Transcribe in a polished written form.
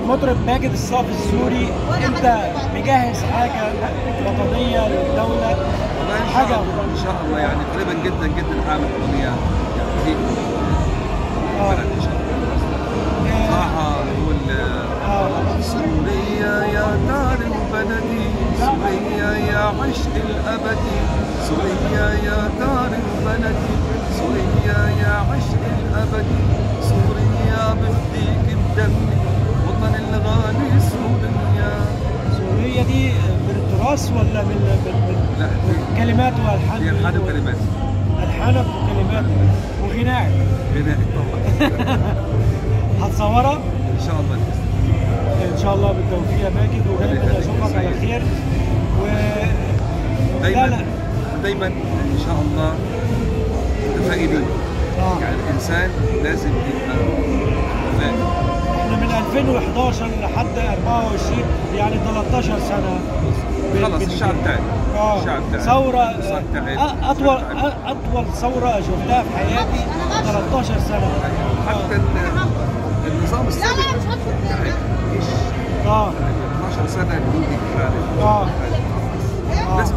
المطرب ماجد الصافي السوري، انت مجهز حاجه وطنيه للدوله؟ والله حاجه ان شاء الله يعني قريبا جدا جدا هعمل اغنيه يعني في البلد ان شاء الله. صراحه نقول سوريا يا دار البلدي، سوريا يا عشق الابدي، سوريا يا دار البلدي، سوريا يا عشق الابدي، سوريا بفديك بدمي، وطن الغالي سوريا. سوريا دي بالتراث ولا لا كلمات والحان؟ هي الحان وكلمات. الحان وكلمات وغناء. غناء طبعا. هتصورها؟ ان شاء الله. ان شاء الله بالتوفيق يا ماجد، ودايما اشوفك على خير. دايما ان شاء الله متفائلين. يعني الانسان لازم يبقى متفائل. احنا من 2011 لحد 24 يعني 13 سنه. خلص الشعب تعب. الشعب تعب. ثوره اطول ثوره شفتها في حياتي 13 سنه. حتى النظام السابق تعب. 12 سنه نودي خالد. لازم